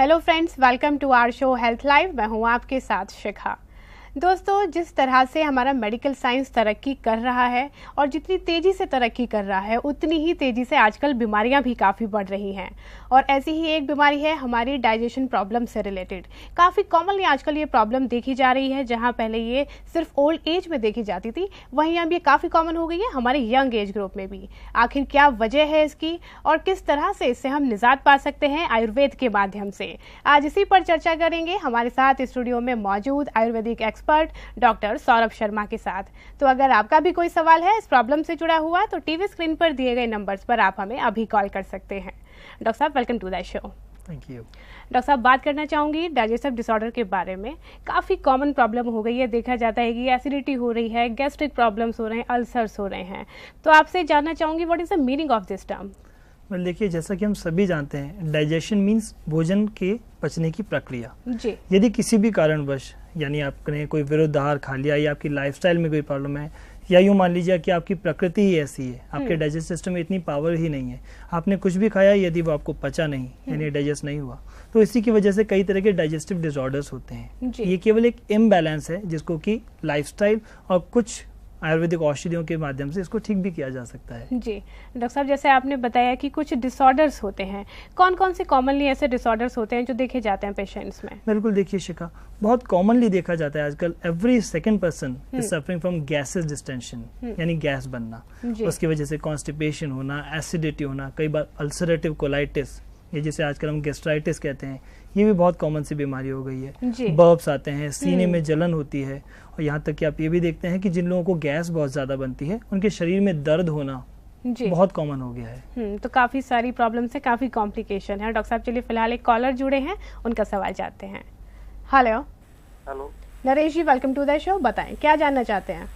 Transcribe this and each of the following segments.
Hello friends, welcome to our show health live. मैं हूं आपके साथ शिखा। दोस्तों, जिस तरह से हमारा मेडिकल साइंस तरक्की कर रहा है और जितनी तेज़ी से तरक्की कर रहा है उतनी ही तेज़ी से आजकल बीमारियां भी काफ़ी बढ़ रही हैं। और ऐसी ही एक बीमारी है हमारी डाइजेशन प्रॉब्लम से रिलेटेड। काफ़ी कॉमनली आजकल ये प्रॉब्लम देखी जा रही है। जहां पहले ये सिर्फ ओल्ड एज में देखी जाती थी, वहीं अब ये काफ़ी कॉमन हो गई है हमारे यंग एज ग्रुप में भी। आखिर क्या वजह है इसकी और किस तरह से इससे हम निजात पा सकते हैं आयुर्वेद के माध्यम से, आज इसी पर चर्चा करेंगे हमारे साथ स्टूडियो में मौजूद आयुर्वेदिक एक्सपर्ट डॉक्टर सौरभ शर्मा के साथ। तो अगर आपका भी कोई सवाल है इस प्रॉब्लम से जुड़ा हुआ तो टीवी स्क्रीन पर दिए गए नंबर्स पर आप हमें अभी कॉल कर सकते हैं। डॉक्टर साहब, welcome to the show. Thank you. Doctor साहब, बात करना चाहूंगी डाइजेस्टिव डिसऑर्डर के बारे में। काफ़ी कॉमन प्रॉब्लम हो गई है। देखा जाता है कि एसिडिटी हो रही है, गैस्ट्रिक प्रॉब्लम्स हो रहे हैं, अल्सर्स हो रहे हैं। तो आपसे जानना चाहूंगी what is the meaning of this term. Well, देखिए, जैसा कि हम सभी जानते हैं, डाइजेशन मीन्स भोजन के पचने की प्रक्रिया। जी। यदि किसी भी कारणवश, यानी आपने कोई विरुद्ध आहार खा लिया या आपकी लाइफस्टाइल में कोई प्रॉब्लम है, या यूँ मान लीजिए कि आपकी प्रकृति ही ऐसी है, आपके डाइजेस्ट सिस्टम में इतनी पावर ही नहीं है, आपने कुछ भी खाया, यदि वो आपको पचा नहीं, यानी डाइजेस्ट नहीं हुआ, तो इसी की वजह से कई तरह के डाइजेस्टिव डिसऑर्डर्स होते हैं। ये केवल एक इम्बैलेंस है जिसको कि लाइफस्टाइल और कुछ आयुर्वेदिक औषधियों के माध्यम से इसको ठीक भी किया जा सकता है। जी डॉक्टर साहब, जैसे आपने बताया कि कुछ डिसऑर्डर्स होते हैं, कौन कौन से कॉमनली ऐसे डिसऑर्डर्स होते हैं जो देखे जाते हैं पेशेंट्स में? बिल्कुल, देखिए शिखा, बहुत कॉमनली देखा जाता है आजकल, every second person is suffering from gases distension, यानी गैस बनना, उसकी वजह से कॉन्स्टिपेशन होना, एसिडिटी होना, कई बार अल्सरेटिव कोलाइटिस, ये जिसे आजकल हम गैस्ट्राइटिस कहते हैं, ये भी बहुत कॉमन सी बीमारी हो गई है। बर्ब्स आते हैं, सीने में जलन होती है, और यहाँ तक कि आप ये भी देखते हैं कि जिन लोगों को गैस बहुत ज्यादा बनती है उनके शरीर में दर्द होना बहुत कॉमन हो गया है। तो काफी सारी प्रॉब्लम्स है, काफी कॉम्प्लिकेशन है। डॉक्टर साहब, चलिए फिलहाल एक कॉलर जुड़े हैं, उनका सवाल जानते हैं। Hello. Hello Naresh ji, welcome to the show. बताएं क्या जानना चाहते हैं?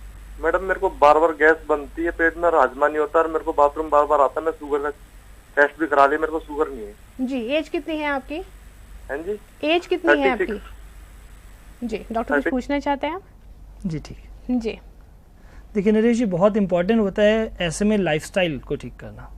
मैडम, मेरे को बार बार गैस बनती है, पेट में हाजमा नहीं होता और मेरे को बाथरूम बार बार आता है। मैं शुगर का टेस्ट भी करा लिया, मेरे को शुगर नहीं है। जी, एज कितनी है आपकी? हाँ जी, एज कितनी है आपकी? जी, डॉक्टर कुछ पूछना चाहते हैं आप? जी ठीक है। जी, देखिए नरेश जी, बहुत इंपॉर्टेंट होता है ऐसे में लाइफस्टाइल को ठीक करना।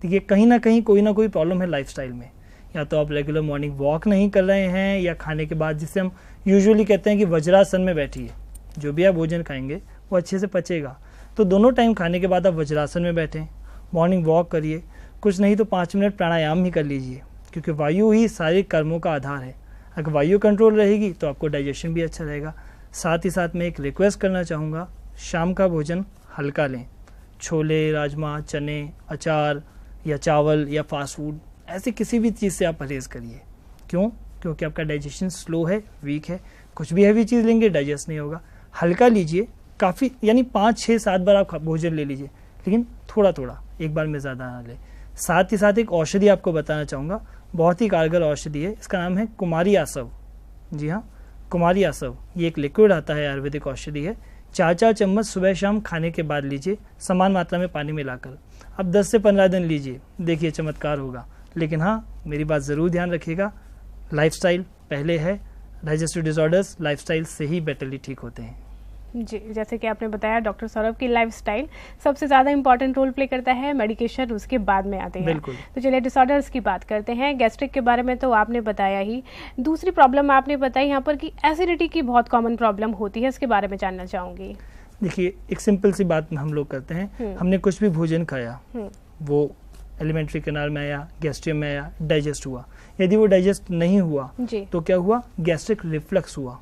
देखिए, कहीं ना कहीं कोई ना कोई प्रॉब्लम है लाइफस्टाइल में। या तो आप रेगुलर मॉर्निंग वॉक नहीं कर रहे हैं, या खाने के बाद, जिसे हम यूजुअली कहते हैं कि वज्रासन में बैठिए, जो भी आप भोजन खाएंगे वो अच्छे से पचेगा। तो दोनों टाइम खाने के बाद आप वज्रासन में बैठें, मॉर्निंग वॉक करिए, कुछ नहीं तो 5 मिनट प्राणायाम ही कर लीजिए, क्योंकि वायु ही सारे कर्मों का आधार है। अगर वायु कंट्रोल रहेगी तो आपको डाइजेशन भी अच्छा रहेगा। साथ ही साथ मैं एक रिक्वेस्ट करना चाहूँगा, शाम का भोजन हल्का लें। छोले, राजमा, चने, अचार या चावल या फास्ट फूड, ऐसे किसी भी चीज़ से आप परहेज़ करिए। क्यों? क्योंकि आपका डाइजेशन स्लो है, वीक है। कुछ भी हैवी चीज़ लेंगे डाइजेस्ट नहीं होगा। हल्का लीजिए, काफ़ी, यानी 5, 6, 7 बार आप भोजन ले लीजिए, लेकिन थोड़ा थोड़ा, एक बार में ज़्यादा ना लें। साथ ही साथ एक औषधि आपको बताना चाहूँगा, बहुत ही कारगर औषधि है, इसका नाम है कुमारी आसव। जी हाँ, कुमारी आसव, ये एक लिक्विड आता है, आयुर्वेदिक औषधि है। 4-4 चम्मच सुबह शाम खाने के बाद लीजिए, समान मात्रा में पानी मिलाकर। अब 10 से 15 दिन लीजिए, देखिए चमत्कार होगा। लेकिन हाँ, मेरी बात ज़रूर ध्यान रखिएगा, लाइफस्टाइल पहले है। डाइजेस्टिव डिसऑर्डर्स लाइफस्टाइल से ही बेटरली ठीक होते हैं। जी, जैसे कि आपने बताया डॉक्टर सौरभ की लाइफस्टाइल सबसे ज़्यादा इंपॉर्टेंट रोल प्ले करता है, मेडिकेशन उसके बाद में आते हैं। बिल्कुल। तो चलिए डिसऑर्डर्स की बात करते हैं। गैस्ट्रिक के बारे में तो आपने बताया ही, दूसरी प्रॉब्लम आपने बताई यहाँ पर कि एसिडिटी की बहुत कॉमन प्रॉब्लम होती है, इसके बारे में जानना चाहूँगी। देखिए, एक सिंपल सी बात हम लोग करते हैं, हमने कुछ भी भोजन खाया, वो एलिमेंट्री कैनाल में आया, गैस्ट्रियम में आया, डाइजेस्ट हुआ। यदि वो डाइजेस्ट नहीं हुआ तो क्या हुआ? गैस्ट्रिक रिफ्लक्स हुआ।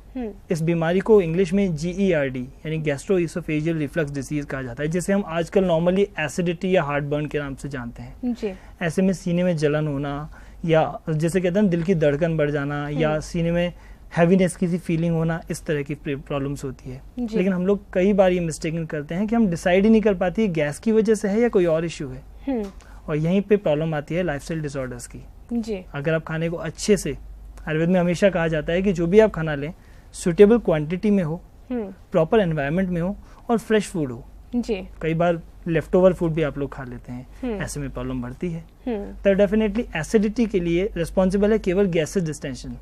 इस बीमारी को इंग्लिश में GERD यानी गैस्ट्रोइसोफेजियल रिफ्लक्स डिसीज कहा जाता है, जिसे हम आजकल नॉर्मली एसिडिटी या हार्ट बर्न के नाम से जानते हैं। जी। ऐसे में सीने में जलन होना, या जैसे कहते हैं दिल की धड़कन बढ़ जाना, या सीने में हैवीनेस की सी फीलिंग होना, इस तरह की प्रॉब्लम्स होती है। लेकिन हम लोग कई बार ये मिस्टेक करते हैं कि हम डिसाइड ही नहीं कर पाते है गैस की वजह से है या कोई और इश्यू है, और यहीं पे प्रॉब्लम आती है लाइफस्टाइल डिसऑर्डर्स की। जी। अगर आप खाने को अच्छे से, आयुर्वेद में हमेशा कहा जाता है कि जो भी आप खाना लें सुटेबल क्वांटिटी में हो, प्रॉपर एनवायरनमेंट में हो और फ्रेश फूड हो। जी। कई बार लेफ्ट ओवर फूड भी आप लोग खा लेते हैं, ऐसे में प्रॉब्लम बढ़ती है। तो डेफिनेटली एसिडिटी के लिए रिस्पॉन्सिबल है केवल गैसेस डिस्टेंशन।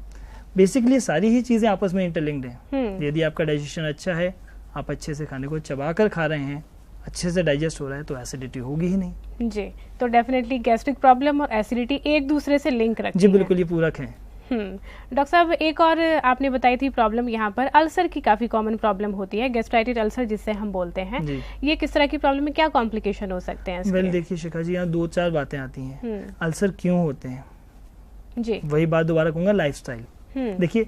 बेसिकली सारी ही चीजें आपस में इंटरलिंक्ड हैं। यदि आपका डाइजेशन अच्छा है, आप अच्छे से खाने को चबा कर खा रहे हैं, अच्छे से डाइजेस्ट हो रहा है, तो एसिडिटी होगी ही नहीं। जी, तो डेफिनेटली गैस्ट्रिक प्रॉब्लम और एसिडिटी एक दूसरे से लिंक रखती जी बिल्कुल, ये पूरक है। डॉक्टर साहब, एक और आपने बताई थी प्रॉब्लम यहाँ पर अल्सर की काफी कॉमन प्रॉब्लम होती है, गैस्ट्राइटिस अल्सर जिससे हम बोलते हैं। ये किस तरह की प्रॉब्लम है, क्या कॉम्प्लिकेशन हो सकते हैं? वेल देखिए शिखा जी, यहाँ 2-4 बातें आती हैं। अल्सर क्यों होते हैं जी, वही बात दोबारा कहूंगा, लाइफस्टाइल देखिए,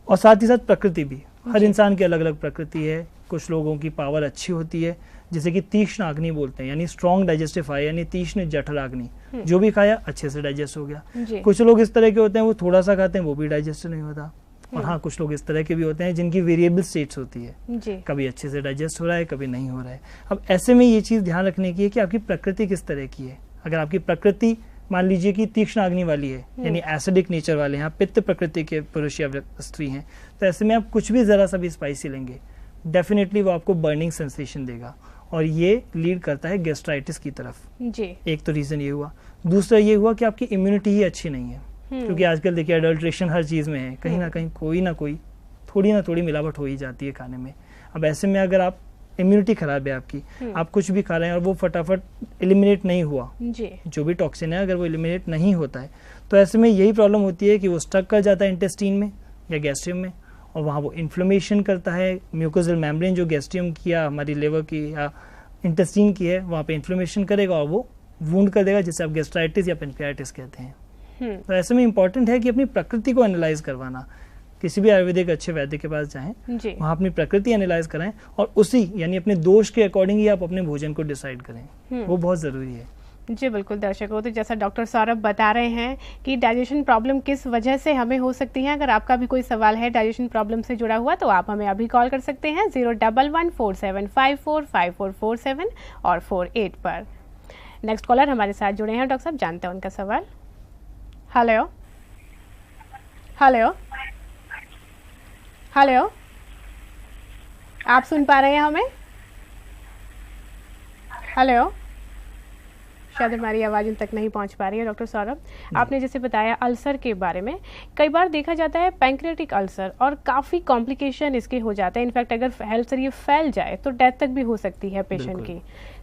और साथ ही साथ प्रकृति भी। हर इंसान की अलग अलग प्रकृति है। कुछ लोगों की पावर अच्छी होती है, जैसे कि तीक्ष्ण अग्नि बोलते हैं, यानी स्ट्रॉन्ग डाइजेस्टिव फायर, यानी तीक्ष्ण जठर अग्नि, जो भी खाया अच्छे से डाइजेस्ट हो गया। कुछ लोग इस तरह के होते हैं, वो थोड़ा सा खाते हैं वो भी डाइजेस्ट नहीं होता। और हाँ, कुछ लोग इस तरह के भी होते हैं जिनकी वेरिएबल स्टेट्स होती है, कभी अच्छे से डाइजेस्ट हो रहा है, कभी नहीं हो रहा है। अब ऐसे में ये चीज ध्यान रखने की है कि आपकी प्रकृति किस तरह की है। अगर आपकी प्रकृति मान लीजिए कि तीक्ष्ण अग्नि वाली है, यानी एसिडिक नेचर वाले हैं, पित्त प्रकृति के पुरुष या स्त्री हैं, तो ऐसे में आप कुछ भी जरा सा भी स्पाइसी लेंगे, डेफिनेटली वो आपको बर्निंग सेंसेशन देगा, और ये लीड करता है गैस्ट्राइटिस की तरफ जी। एक तो रीजन ये हुआ। दूसरा ये हुआ कि आपकी इम्यूनिटी ही अच्छी नहीं है, क्योंकि आजकल देखिए अडल्ट्रेशन हर चीज में है, कहीं ना कहीं कोई ना कोई थोड़ी ना थोड़ी मिलावट हो ही जाती है खाने में। अब ऐसे में अगर आप इम्यूनिटी खराब है आपकी, आप कुछ भी खा रहे हैं और वो फटाफट एलिमिनेट नहीं हुआ जी, जो भी टॉक्सिन है अगर वो एलिमिनेट नहीं होता है, तो ऐसे में यही प्रॉब्लम होती है कि वो स्टक कर जाता है इंटेस्टाइन में या गैस्ट्रियम में, और वहाँ वो इन्फ्लेमेशन करता है। म्यूकोजल मेम्ब्रेन जो गैस्ट्रियम की या हमारी लिवर की या इंटेस्टाइन की है, वहाँ पे इन्फ्लेमेशन करेगा और वो वूंड कर देगा, जिसे आप गैस्ट्राइटिस या पेनक्रियाटिस कहते हैं। तो ऐसे में इंपॉर्टेंट है कि अपनी प्रकृति को एनालाइज करवाना। किसी भी आयुर्वेदिक अच्छे वैद्य के पास जाएं, वहाँ अपनी प्रकृति एनालाइज कराएं, और उसी यानी अपने दोष के अकॉर्डिंग ही आप अपने भोजन को डिसाइड करें, वो बहुत जरूरी है। जी बिल्कुल दर्शकों, तो जैसा डॉक्टर सौरभ बता रहे हैं कि डाइजेशन प्रॉब्लम किस वजह से हमें हो सकती है। अगर आपका भी कोई सवाल है डाइजेशन प्रॉब्लम से जुड़ा हुआ, तो आप हमें अभी कॉल कर सकते हैं 01147545447 और 48 पर। नेक्स्ट कॉलर हमारे साथ जुड़े हैं, डॉक्टर साहब जानते हैं उनका सवाल। हेलो हेलो हेलो, आप सुन पा रहे हैं हमें? हेलो, शायद हमारी आवाज़ उन तक नहीं पहुंच पा रही है। डॉक्टर सौरभ, आपने जैसे बताया अल्सर के बारे में, कई बार देखा जाता है पैंक्रियाटिक अल्सर और काफ़ी कॉम्प्लिकेशन इसके हो जाते हैं। इनफैक्ट अगर अल्सर ये फैल जाए तो डेथ तक भी हो सकती है पेशेंट की।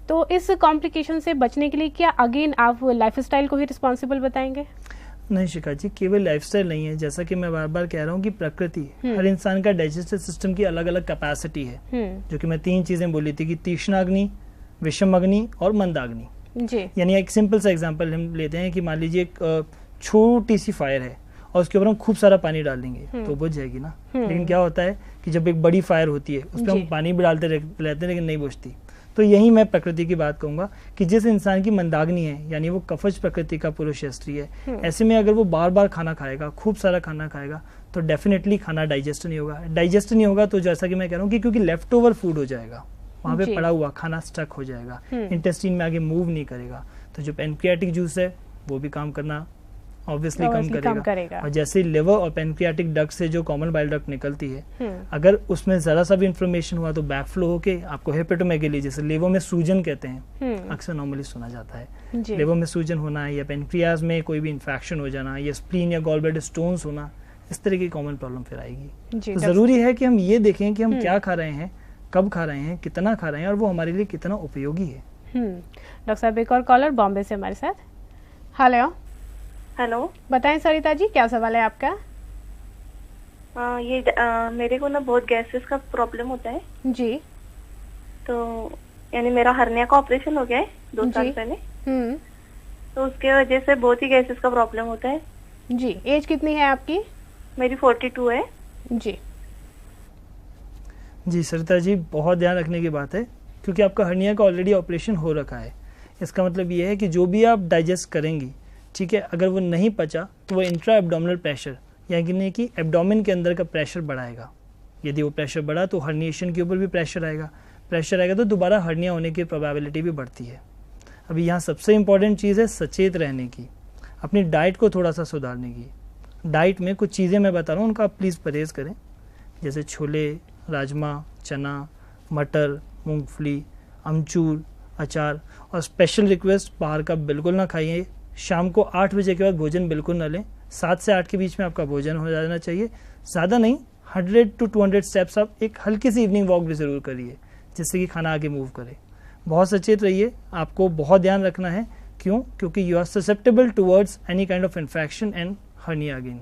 तो इस कॉम्प्लिकेशन से बचने के लिए क्या अगेन आप लाइफस्टाइल को ही रिस्पॉन्सिबल बताएंगे? नहीं शिखा जी, केवल लाइफस्टाइल नहीं है, जैसा कि मैं बार बार कह रहा हूँ कि प्रकृति, हर इंसान का डाइजेस्टिव सिस्टम की अलग अलग कैपेसिटी है, जो कि मैं 3 चीजें बोली थी कि तीक्ष्णाग्नि, विषमाग्नि और मंदाग्नि जी। यानी एक सिंपल सा एग्जांपल हम लेते हैं कि मान लीजिए एक छोटी सी फायर है और उसके ऊपर हम खूब सारा पानी डाल देंगे तो बुझ जाएगी ना। लेकिन क्या होता है कि जब एक बड़ी फायर होती है उस पर हम पानी भी डालते रहते हैं लेकिन नहीं बुझती। तो यही मैं प्रकृति की बात कहूंगा कि जिस इंसान की मंदाग्नि है, यानी वो कफज प्रकृति का पुरुष या स्त्री है, ऐसे में अगर वो बार बार खाना खाएगा, खूब सारा खाना खाएगा, तो डेफिनेटली खाना डाइजेस्ट नहीं होगा। डाइजेस्ट नहीं होगा तो जैसा कि मैं कह रहा हूँ कि क्योंकि लेफ्ट ओवर फूड हो जाएगा, वहाँ पे पड़ा हुआ खाना स्टक हो जाएगा, इंटेस्टाइन में आगे मूव नहीं करेगा, तो जो पेनक्रियाटिक जूस है वो भी काम करना ऑब्वियसली कम करेगा। और जैसे लिवर और पेनक्रियाटिक डक्ट से जो कॉमन बाइल डक्ट निकलती है, अगर उसमें जरा सा भी इन्फ्लेमेशन हुआ तो बैकफ्लो होके आपको हेपेटोमेगेली, जैसे लिवर में सूजन कहते हैं, अक्सर नॉर्मली सुना जाता है, लिवर में सूजन होना या पेनक्रियाज में कोई भी इन्फेक्शन हो जाना या स्प्लीन या गॉलब्लैडर स्टोन्स होना, इस तरह की कॉमन प्रॉब्लम फिर आएगी। तो जरूरी है कि हम ये देखें कि हम क्या खा रहे हैं, कब खा रहे हैं, कितना खा रहे हैं और वो हमारे लिए कितना उपयोगी है। डॉक्टर साहब, एक और कॉलर बॉम्बे से हमारे साथ। हेलो हेलो, बताएं सरिता जी, क्या सवाल है आपका? मेरे को ना बहुत गैसेस का प्रॉब्लम होता है जी। तो यानी मेरा हर्निया का ऑपरेशन हो गया है 2 साल पहले, तो उसके वजह से बहुत ही गैसेस का प्रॉब्लम होता है जी। एज कितनी है आपकी? मेरी 42 है जी। जी सरिता जी, बहुत ध्यान रखने की बात है क्योंकि आपका हर्निया का ऑलरेडी ऑपरेशन हो रखा है। इसका मतलब ये है कि जो भी आप डाइजेस्ट करेंगी, ठीक है, अगर वो नहीं पचा तो वो इंट्रा एब्डोमिनल प्रेशर यानी कि एब्डोमेन के अंदर का प्रेशर बढ़ाएगा। यदि वो प्रेशर बढ़ा तो हर्निएशन के ऊपर भी प्रेशर आएगा तो दोबारा हर्निया होने की प्रोबेबिलिटी भी बढ़ती है। अभी यहाँ सबसे इम्पॉर्टेंट चीज़ है सचेत रहने की, अपनी डाइट को थोड़ा सा सुधारने की। डाइट में कुछ चीज़ें मैं बता रहा हूँ, उनका आप प्लीज़ परहेज़ करें, जैसे छोले, राजमा, चना, मटर, मूंगफली, अमचूर, अचार, और स्पेशल रिक्वेस्ट, बाहर का बिल्कुल ना खाइए। शाम को 8 बजे के बाद भोजन बिल्कुल ना लें। 7 से 8 के बीच में आपका भोजन हो जाना चाहिए। ज़्यादा नहीं, 100 to 200 स्टेप्स आप एक हल्की सी इवनिंग वॉक भी ज़रूर करिए, जिससे कि खाना आगे मूव करे। बहुत सचेत रहिए, आपको बहुत ध्यान रखना है। क्यों? क्योंकि you are susceptible towards any kind of infection and hernia again.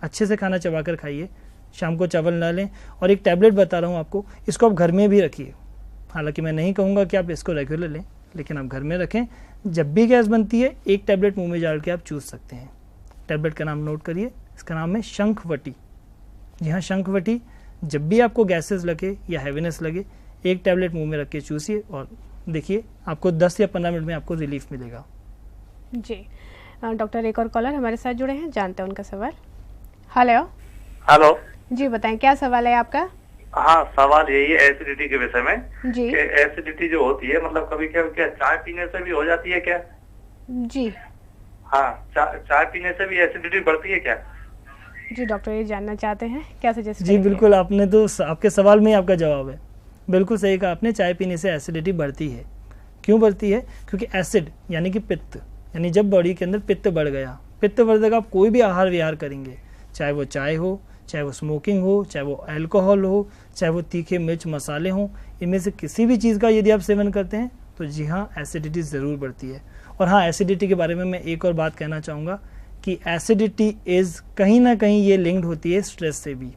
अच्छे से खाना चबा कर खाइए, शाम को चावल ना लें। और एक टैबलेट बता रहा हूँ आपको, इसको आप घर में भी रखिए। हालांकि मैं नहीं कहूँगा कि आप इसको रेगुलर लें, लेकिन आप घर में रखें। जब भी गैस बनती है एक टैबलेट मुंह में डाल के आप चूस सकते हैं। टैबलेट का नाम नोट करिए, इसका नाम है शंखवटी। जी हाँ, शंखवटी। जब भी आपको गैसेस लगे या हैवीनेस लगे, एक टैबलेट मुंह में रख के चूसिए और देखिए आपको 10 या 15 मिनट में आपको रिलीफ मिलेगा। जी डॉक्टर, एक और कॉलर हमारे साथ जुड़े हैं, जानते हैं उनका सवाल। हेलो। हेलो जी बताएं, क्या सवाल है आपका? हाँ, सवाल यही है एसिडिटी के विषय में जी। कि एसिडिटी जो होती है मतलब कभी क्या चाय पीने से भी हो जाती है क्या? जी हाँ, चाय पीने से भी एसिडिटी बढ़ती है क्या? जी डॉक्टर, ये जानना चाहते हैं, क्या सजेस्ट? जी बिल्कुल, आपने तो आपके सवाल में ही आपका जवाब है। बिल्कुल सही कहा आपने, चाय पीने से एसिडिटी बढ़ती है। क्यों बढ़ती है? क्योंकि एसिड यानी कि पित्त, यानी जब बॉडी के अंदर पित्त बढ़ गया, पित्तवर्धक आप कोई भी आहार विहार करेंगे, चाहे वो चाय हो, चाहे वो स्मोकिंग हो, चाहे वो अल्कोहल हो, चाहे वो तीखे मिर्च मसाले हों, इनमें से किसी भी चीज़ का यदि आप सेवन करते हैं तो जी हाँ, एसिडिटी ज़रूर बढ़ती है। और हाँ, एसिडिटी के बारे में मैं एक और बात कहना चाहूँगा कि एसिडिटी इज़ कहीं ना कहीं ये लिंक्ड होती है स्ट्रेस से भी।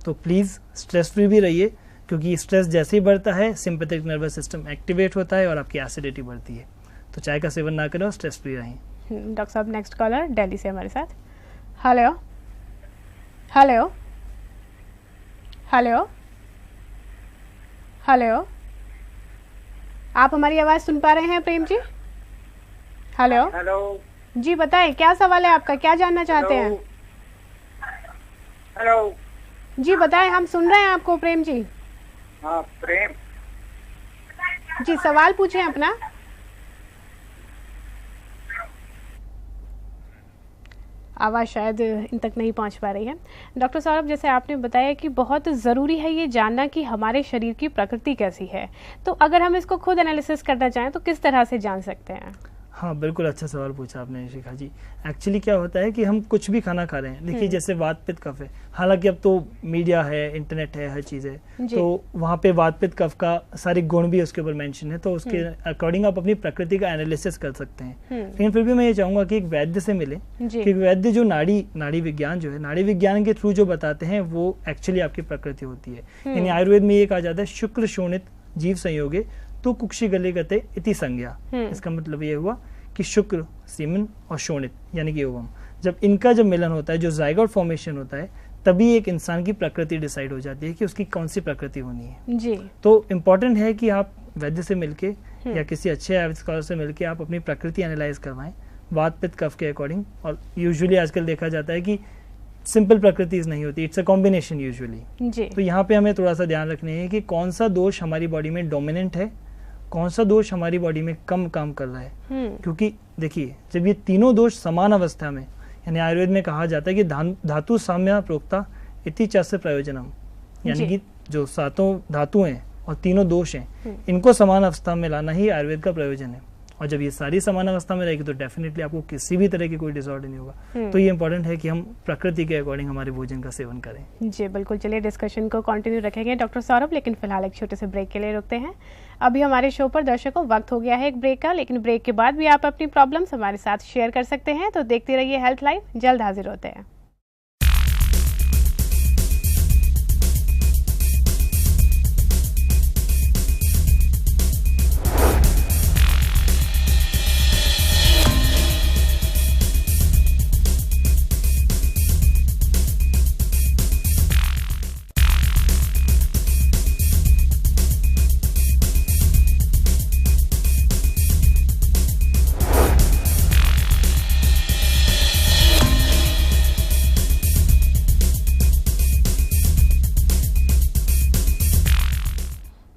तो प्लीज़ स्ट्रेस फ्री भी रहिए, क्योंकि स्ट्रेस जैसे ही बढ़ता है सिंपैथिक नर्वस सिस्टम एक्टिवेट होता है और आपकी एसिडिटी बढ़ती है। तो चाय का सेवन ना करें और स्ट्रेस फ्री रहें। डॉक्टर साहब, नेक्स्ट कॉलर दिल्ली से हमारे साथ। हेलो हेलो हेलो हेलो, आप हमारी आवाज़ सुन पा रहे हैं प्रेम जी? हेलो हेलो जी, बताएं क्या सवाल है आपका, क्या जानना चाहते हैं? हेलो जी बताएं, हम सुन रहे हैं आपको प्रेम जी। हाँ प्रेम जी, सवाल पूछें अपना। आवाज़ शायद इन तक नहीं पहुंच पा रही है। डॉक्टर साहब, जैसे आपने बताया कि बहुत ज़रूरी है ये जानना कि हमारे शरीर की प्रकृति कैसी है, तो अगर हम इसको खुद एनालिसिस करना चाहें तो किस तरह से जान सकते हैं? हाँ बिल्कुल, अच्छा सवाल पूछा आपने शिखा जी। एक्चुअली क्या होता है कि हम कुछ भी खाना खा रहे हैं, देखिए जैसे वात पित्त कफ है, हालांकि अब तो मीडिया है, इंटरनेट है, हर चीज़ है, तो वहाँ पे वात पित्त कफ का सारे गुण भी उसके ऊपर मेंशन है, तो उसके अकॉर्डिंग आप अपनी प्रकृति का एनालिसिस कर सकते हैं। लेकिन फिर भी मैं ये चाहूँगा कि एक वैद्य से मिले, कि वैद्य जो नाड़ी विज्ञान जो है, नाड़ी विज्ञान के थ्रू जो बताते हैं वो एक्चुअली आपकी प्रकृति होती है। यानी आयुर्वेद में ये कहा जाता है शुक्र शोणित जीव संयोगे तो कुक्षी गले गते इति संज्ञा। इसका मतलब ये हुआ कि शुक्र, सीमन और शोणित यानी कि ओवम, जब इनका जब मिलन होता है, जो जाइगोट फॉर्मेशन होता है, तभी एक इंसान की प्रकृति डिसाइड हो जाती है कि उसकी कौन सी प्रकृति होनी है। जी। तो इम्पोर्टेंट है कि आप वैद्य से मिलके या किसी अच्छे आयुर्वेद स्कॉलर से मिलके आप अपनी प्रकृति एनालाइज करवाएं वात पित्त कफ के अकॉर्डिंग। और यूजुअली आजकल देखा जाता है कि सिंपल प्रकृति नहीं होती, इट्स अ कॉम्बिनेशन यूजुअली। तो यहाँ पे हमें थोड़ा सा ध्यान रखना है कि कौन सा दोष हमारी बॉडी में डोमिनेंट है, कौन सा दोष हमारी बॉडी में कम काम कर रहा है। क्योंकि देखिए, जब ये तीनों दोष समान अवस्था में, यानी आयुर्वेद में कहा जाता है कि धातु साम्या प्रोक्ता इति चास्य प्रयोजनम, यानी कि जो सातों धातु हैं और तीनों दोष हैं, इनको समान अवस्था में लाना ही आयुर्वेद का प्रयोजन है। और जब ये सारी समान अवस्था में रहेगी तो डेफिनेटली आपको किसी भी तरह की कोई डिसऑर्डर नहीं होगा। तो ये इंपॉर्टेंट है कि हम प्रकृति के अकॉर्डिंग हमारे भोजन का सेवन करें। जी बिल्कुल, चलिए डिस्कशन को कंटिन्यू रखेंगे डॉक्टर सौरभ, लेकिन फिलहाल एक छोटे से ब्रेक के लिए रुकते हैं। अभी हमारे शो पर दर्शकों वक्त हो गया है एक ब्रेक का, लेकिन ब्रेक के बाद भी आप अपनी प्रॉब्लम्स हमारे साथ शेयर कर सकते हैं। तो देखते रहिए हेल्थ लाइव, जल्द हाजिर होते हैं।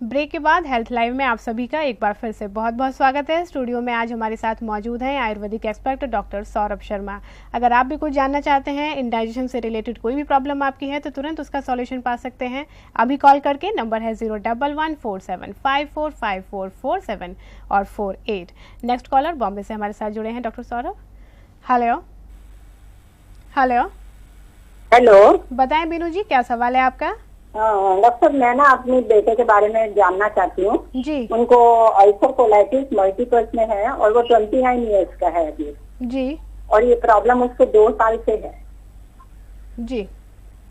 ब्रेक के बाद हेल्थ लाइव में आप सभी का एक बार फिर से बहुत बहुत स्वागत है। स्टूडियो में आज हमारे साथ मौजूद हैं आयुर्वेदिक एक्सपर्ट डॉक्टर सौरभ शर्मा। अगर आप भी कुछ जानना चाहते हैं, इंडाइजेशन से रिलेटेड कोई भी प्रॉब्लम आपकी है, तो तुरंत उसका सॉल्यूशन पा सकते हैं। अभी कॉल करके, नंबर है 01147545447 और 48। नेक्स्ट कॉलर बॉम्बे से हमारे साथ जुड़े हैं doctor Saurabh. Hello hello hello, बताएं बीनू जी, क्या सवाल है आपका? डॉक्टर, मैं ना अपने बेटे के बारे में जानना चाहती हूँ जी। उनको अल्सर कोलाइटिस मल्टीपल्स में है और वो 29 ईयर्स का है अभी जी, और ये प्रॉब्लम उसको 2 साल से है। जी।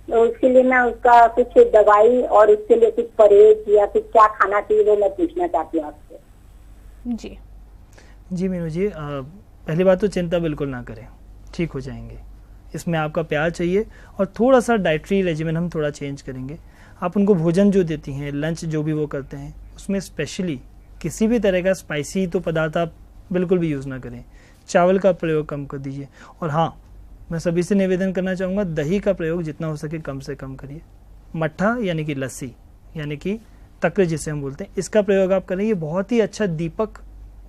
तो उसके लिए मैं उसका कुछ दवाई और उसके लिए कुछ परहेज या कुछ क्या खाना चाहिए वो मैं पूछना चाहती हूँ आपसे। जी जी मीनू जी, पहली बात तो चिंता बिल्कुल ना करें, ठीक हो जाएंगे। इसमें आपका प्यार चाहिए और थोड़ा सा डाइटरी रेजिमेंट हम थोड़ा चेंज करेंगे। आप उनको भोजन जो देती हैं, लंच जो भी वो करते हैं, उसमें स्पेशली किसी भी तरह का स्पाइसी तो पदार्थ आप बिल्कुल भी यूज़ ना करें। चावल का प्रयोग कम कर दीजिए। और हाँ, मैं सभी से निवेदन करना चाहूँगा, दही का प्रयोग जितना हो सके कम से कम करिए। मट्ठा यानी कि लस्सी यानी कि तक्र जिसे हम बोलते हैं, इसका प्रयोग आप करें। ये बहुत ही अच्छा दीपक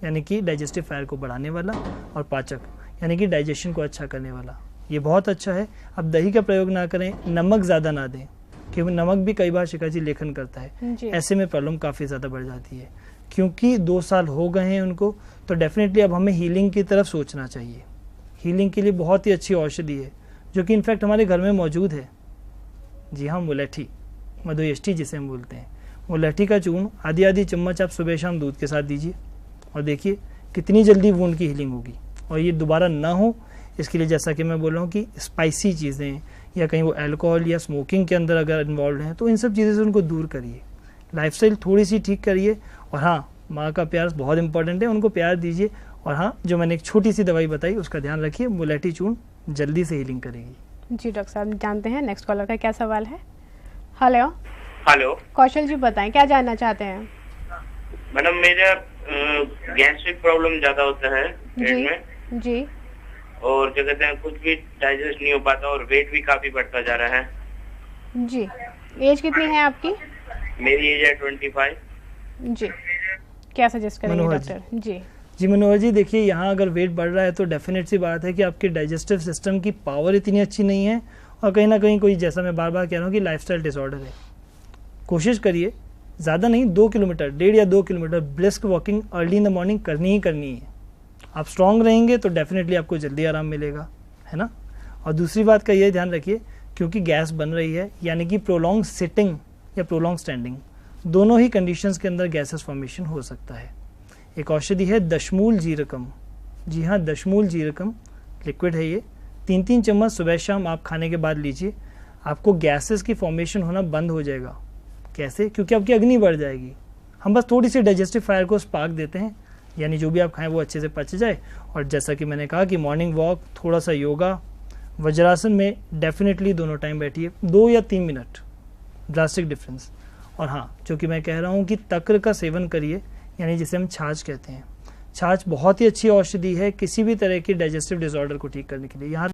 यानी कि डाइजेस्टिव फायर को बढ़ाने वाला और पाचक यानी कि डाइजेशन को अच्छा करने वाला, ये बहुत अच्छा है। अब दही का प्रयोग ना करें, नमक ज़्यादा ना दें, क्योंकि नमक भी कई बार शिखा जी लेखन करता है। ऐसे में प्रॉब्लम काफ़ी ज़्यादा बढ़ जाती है। क्योंकि 2 साल हो गए हैं उनको, तो डेफिनेटली अब हमें हीलिंग की तरफ सोचना चाहिए। हीलिंग के लिए बहुत ही अच्छी औषधि है जो कि इनफैक्ट हमारे घर में मौजूद है। जी हाँ, मुलैठी, मधुयष्टि जिसे हम बोलते हैं। मुलैठी का चूर्ण आधी चम्मच आप सुबह शाम दूध के साथ दीजिए और देखिए कितनी जल्दी वुंड की हीलिंग होगी। और ये दोबारा ना हो, इसके लिए जैसा कि मैं बोल रहा हूँ कि स्पाइसी चीज़ें या कहीं वो अल्कोहल या स्मोकिंग के अंदर अगर इन्वॉल्व हैं तो इन सब चीज़ों से उनको दूर करिए। लाइफस्टाइल थोड़ी सी ठीक करिए। और हाँ, माँ का प्यार बहुत इंपॉर्टेंट है, उनको प्यार दीजिए। और हाँ, जो मैंने एक छोटी सी दवाई बताई उसका ध्यान रखिए, मुलैठी चूर्ण जल्दी से हीलिंग करेगी। जी डॉक्टर साहब, जानते हैं नेक्स्ट कॉलर का क्या सवाल है। हेलो हेलो कौशल जी, बताएं क्या जानना चाहते हैं। मैडम, मेरा गैस्ट्रिक प्रॉब्लम ज्यादा होता है पेट में जी। और क्या कहते हैं, कुछ भी डाइजेस्ट नहीं हो पाता और वेट भी काफी बढ़ता जा रहा है। जी। एज कितनी है आपकी। मेरी एज है 25। जी, क्या सजेस्ट करेंगे डॉक्टर। जी मनोहर जी, देखिए यहाँ अगर वेट बढ़ रहा है तो डेफिनेट सी बात है कि आपके डाइजेस्टिव सिस्टम की पावर इतनी अच्छी नहीं है और कहीं ना कहीं कोई, जैसा मैं बार बार कह रहा हूँ कि लाइफस्टाइल डिसऑर्डर है। कोशिश करिए, ज़्यादा नहीं, 2 किलोमीटर, 1.5 या 2 kilometre brisk walking early in the morning करनी ही करनी है। आप स्ट्रांग रहेंगे तो डेफिनेटली आपको जल्दी आराम मिलेगा, है ना। और दूसरी बात का ये ध्यान रखिए, क्योंकि गैस बन रही है यानी कि प्रोलॉन्ग सिटिंग या प्रोलॉन्ग स्टैंडिंग, दोनों ही कंडीशंस के अंदर गैसेस फॉर्मेशन हो सकता है। एक औषधि है दशमूल जीरकम। जी हाँ, दशमूल जीरकम लिक्विड है ये। 3-3 चम्मच सुबह शाम आप खाने के बाद लीजिए। आपको गैसेस की फॉर्मेशन होना बंद हो जाएगा। कैसे? क्योंकि आपकी अग्नि बढ़ जाएगी। हम बस थोड़ी सी डाइजेस्टिव फायर को स्पार्क देते हैं, यानी जो भी आप खाएं वो अच्छे से पच जाए। और जैसा कि मैंने कहा कि मॉर्निंग वॉक, थोड़ा सा योगा, वज्रासन में डेफिनेटली दोनों टाइम बैठिए, 2 या 3 मिनट, ड्रास्टिक डिफरेंस। और हाँ, जो कि मैं कह रहा हूँ कि तक्र का सेवन करिए, यानी जिसे हम छाछ कहते हैं। छाछ बहुत ही अच्छी औषधि है किसी भी तरह की डाइजेस्टिव डिसऑर्डर को ठीक करने के लिए। यहाँ